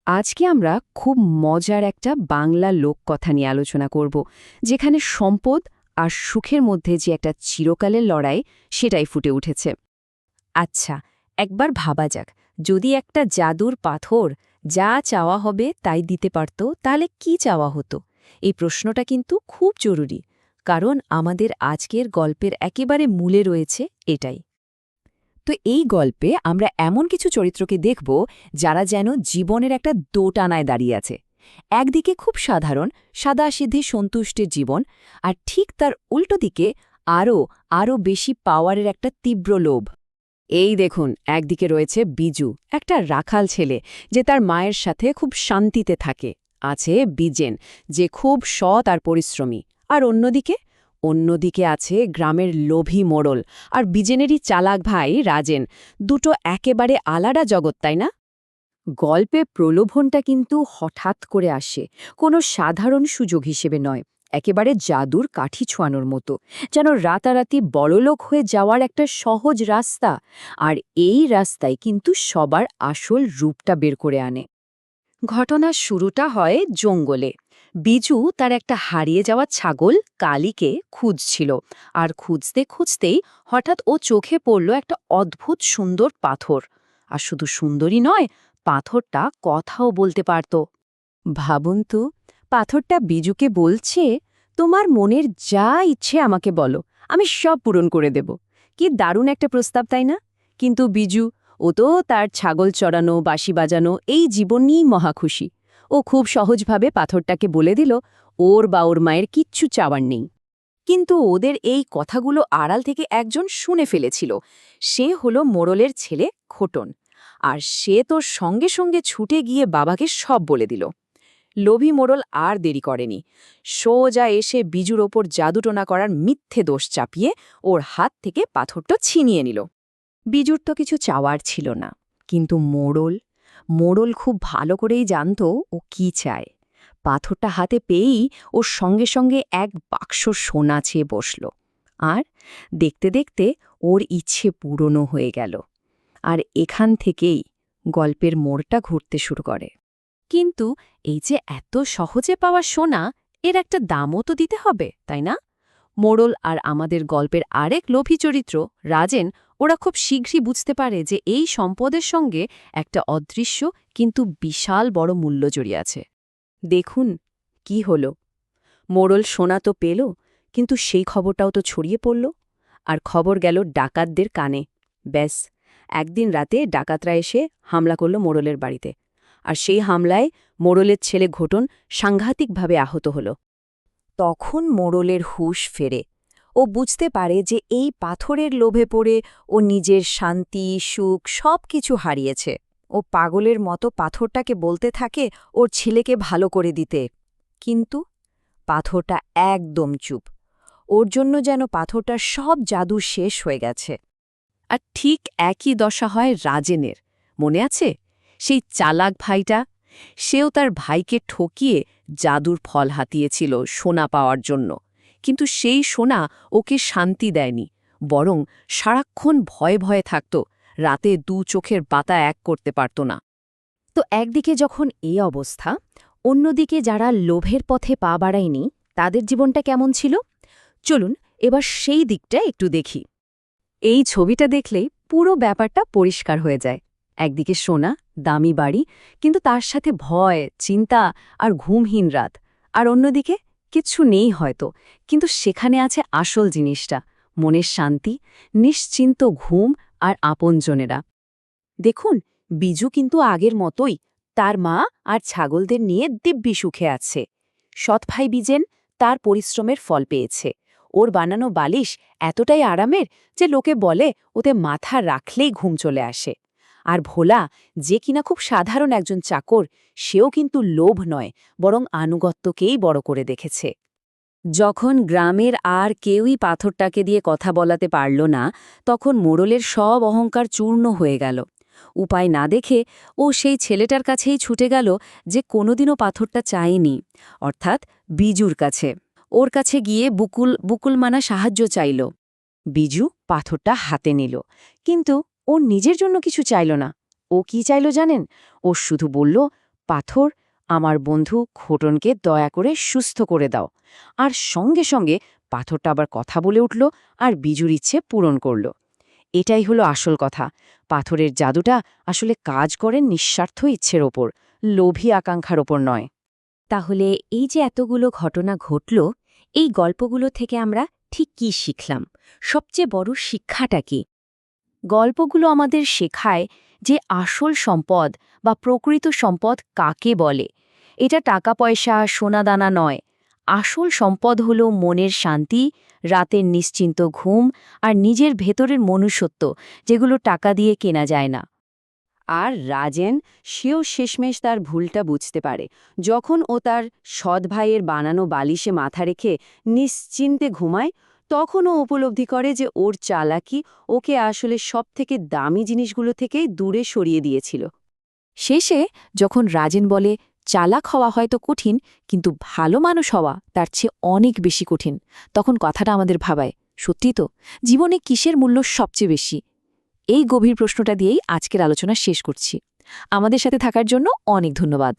আজকে আমরা খুব মজার একটা বাংলা লোককথা নিয়ে আলোচনা করব, যেখানে সম্পদ আর সুখের মধ্যে যে একটা চিরকালের লড়াই সেটাই ফুটে উঠেছে। আচ্ছা, একবার ভাবা যাক, যদি একটা জাদুর পাথর যা চাওয়া হবে তাই দিতে পারত, তাহলে কি চাওয়া হতো? এই প্রশ্নটা কিন্তু খুব জরুরি, কারণ আমাদের আজকের গল্পের একেবারে মূলে রয়েছে এটাই। তো এই গল্পে আমরা এমন কিছু চরিত্রকে দেখব যারা যেন জীবনের একটা দোটানায় দাঁড়িয়ে আছে। একদিকে খুব সাধারণ সাদাসিধে সন্তুষ্টের জীবন, আর ঠিক তার উল্টো দিকে আরও বেশি পাওয়ারের একটা তীব্র লোভ। এই দেখুন, একদিকে রয়েছে বিজু, একটা রাখাল ছেলে যে তার মায়ের সাথে খুব শান্তিতে থাকে। আছে বিজেন, যে খুব সৎ আর পরিশ্রমী। আর অন্যদিকে আছে গ্রামের লোভী মোড়ল আর বিজেনেরই চালাক ভাই রাজেন। দুটো একেবারে আলাদা জগৎ, তাই না? গল্পে প্রলোভনটা কিন্তু হঠাৎ করে আসে, কোনো সাধারণ সুযোগ হিসেবে নয়, একেবারে জাদুর কাঠি ছোঁয়ানোর মতো, যেন রাতারাতি বড়লোক হয়ে যাওয়ার একটা সহজ রাস্তা। আর এই রাস্তায় কিন্তু সবার আসল রূপটা বের করে আনে। ঘটনার শুরুটা হয় জঙ্গলে। বিজু তার একটা হারিয়ে যাওয়া ছাগল কালীকে খুঁজছিল, আর খুঁজতে খুঁজতেই হঠাৎ ও চোখে পড়ল একটা অদ্ভুত সুন্দর পাথর। আর শুধু সুন্দরী নয়, পাথরটা কথাও বলতে পারত। ভাবুন তো, পাথরটা বিজুকে বলছে, তোমার মনের যা ইচ্ছে আমাকে বলো, আমি সব পূরণ করে দেব। কি দারুণ একটা প্রস্তাব, তাই না? কিন্তু বিজু, ও তো তার ছাগল চড়ানো, বাঁশি বাজানো, এই জীবন নিয়েই মহাখুশি। ও খুব সহজভাবে পাথরটাকে বলে দিল ওর বা ওর মায়ের কিচ্ছু চাওয়ার নেই। কিন্তু ওদের এই কথাগুলো আড়াল থেকে একজন শুনে ফেলেছিল। সে হলো মোড়লের ছেলে খোটন। আর সে তো সঙ্গে সঙ্গে ছুটে গিয়ে বাবাকে সব বলে দিল। লোভী মোড়ল আর দেরি করেনি। সোজা এসে বিজুর ওপর জাদুটোনা করার মিথ্যে দোষ চাপিয়ে ওর হাত থেকে পাথরটা ছিনিয়ে নিল। বিজুর তো কিছু চাওয়ার ছিল না, কিন্তু মোড়ল খুব ভালো করেই জানত ও কি চায়। পাথরটা হাতে পেয়েই ওর সঙ্গে সঙ্গে এক বাক্স সোনা চেয়ে বসল। আর দেখতে দেখতে ওর ইচ্ছে পূরণও হয়ে গেল। আর এখান থেকেই গল্পের মোড়টা ঘুরতে শুরু করে। কিন্তু এই যে এত সহজে পাওয়া সোনা, এর একটা দামও তো দিতে হবে, তাই না? মোড়ল আর আমাদের গল্পের আরেক লোভী চরিত্র রাজেন, ওরা খুব শীঘ্রই বুঝতে পারে যে এই সম্পদের সঙ্গে একটা অদৃশ্য কিন্তু বিশাল বড় মূল্য জড়িয়ে আছে। দেখুন কি হলো। মোড়ল সোনা তো পেল, কিন্তু সেই খবরটাও তো ছড়িয়ে পড়ল। আর খবর গেল ডাকাতদের কানে। ব্যাস, একদিন রাতে ডাকাতরা এসে হামলা করল মোড়লের বাড়িতে। আর সেই হামলায় মোড়লের ছেলে ঘটন সাংঘাতিকভাবে আহত হল। তখন মোড়লের হুঁশ ফেরে। ও বুঝতে পারে যে এই পাথরের লোভে পড়ে ও নিজের শান্তি, সুখ সব কিছু হারিয়েছে। ও পাগলের মতো পাথরটাকে বলতে থাকে ওর ছেলেকে ভালো করে দিতে। কিন্তু পাথরটা একদম চুপ। ওর জন্য যেন পাথরটার সব জাদু শেষ হয়ে গেছে। আর ঠিক একই দশা হয় রাজেনের। মনে আছে সেই চালাক ভাইটা? সেও তার ভাইকে ঠকিয়ে জাদুর ফল হাতিয়েছিল সোনা পাওয়ার জন্য। কিন্তু সেই সোনা ওকে শান্তি দেয়নি, বরং সারাক্ষণ ভয়ে ভয়ে থাকত, রাতে দু চোখের পাতা এক করতে পারত না। তো একদিকে যখন এই অবস্থা, অন্যদিকে যারা লোভের পথে পা বাড়ায়নি তাদের জীবনটা কেমন ছিল? চলুন এবার সেই দিকটা একটু দেখি। এই ছবিটা দেখলেই পুরো ব্যাপারটা পরিষ্কার হয়ে যায়। একদিকে সোনা, দামি বাড়ি, কিন্তু তার সাথে ভয়, চিন্তা আর ঘুমহীন রাত। আর অন্যদিকে কিচ্ছু নেই হয়তো, কিন্তু সেখানে আছে আসল জিনিসটা, মনের শান্তি, নিশ্চিন্ত ঘুম আর আপনজনেরা। দেখুন, বিজু কিন্তু আগের মতোই তার মা আর ছাগলদের নিয়ে দিব্যি সুখে আছে। সৎ ভাই বিজেন তার পরিশ্রমের ফল পেয়েছে। ওর বানানো বালিশ এতটাই আরামের যে লোকে বলে ওতে মাথা রাখলেই ঘুম চলে আসে। আর ভোলা, যে কিনা খুব সাধারণ একজন চাকর, সেও কিন্তু লোভ নয়, বরং আনুগত্যকেই বড় করে দেখেছে। যখন গ্রামের আর কেউই পাথরটাকে দিয়ে কথা বলাতে পারল না, তখন মোড়লের সব অহংকার চূর্ণ হয়ে গেল। উপায় না দেখে ও সেই ছেলেটার কাছেই ছুটে গেল যে কোনোদিনও পাথরটা চায়নি, অর্থাৎ বিজুর কাছে। ওর কাছে গিয়ে বুকুলমানা সাহায্য চাইল। বিজু পাথরটা হাতে নিল, কিন্তু ও নিজের জন্য কিছু চাইল না। ও কি চাইল জানেন? ও শুধু বলল, পাথর, আমার বন্ধু ঘটনকে দয়া করে সুস্থ করে দাও। আর সঙ্গে সঙ্গে পাথরটা আবার কথা বলে উঠল আর বিজুর ইচ্ছে পূরণ করল। এটাই হলো আসল কথা। পাথরের জাদুটা আসলে কাজ করে নিঃস্বার্থ ইচ্ছের ওপর, লোভী আকাঙ্ক্ষার ওপর নয়। তাহলে এই যে এতগুলো ঘটনা ঘটল, এই গল্পগুলো থেকে আমরা ঠিক কি শিখলাম? সবচেয়ে বড় শিক্ষাটা কি? গল্পগুলো আমাদের শেখায় যে আসল সম্পদ বা প্রকৃত সম্পদ কাকে বলে। এটা টাকা পয়সা, সোনাদানা নয়। আসল সম্পদ হলো মনের শান্তি, রাতের নিশ্চিন্ত ঘুম আর নিজের ভেতরের মনুষ্যত্ব, যেগুলো টাকা দিয়ে কেনা যায় না। আর রাজেন, সেও শেষমেশ তার ভুলটা বুঝতে পারে যখন ও তার সৎ ভাইয়ের বানানো বালিশে মাথা রেখে নিশ্চিন্তে ঘুমায়। তখন ও উপলব্ধি করে যে ওর চালাকি ওকে আসলে সবথেকে দামি জিনিসগুলো থেকেই দূরে সরিয়ে দিয়েছিল। শেষে যখন রাজেন বলে, চালাক হওয়া হয়তো কঠিন, কিন্তু ভালো মানুষ হওয়া তার চেয়ে অনেক বেশি কঠিন, তখন কথাটা আমাদের ভাবায়, সত্যি তো, জীবনে কিসের মূল্য সবচেয়ে বেশি? এই গভীর প্রশ্নটা দিয়েই আজকের আলোচনা শেষ করছি। আমাদের সাথে থাকার জন্য অনেক ধন্যবাদ।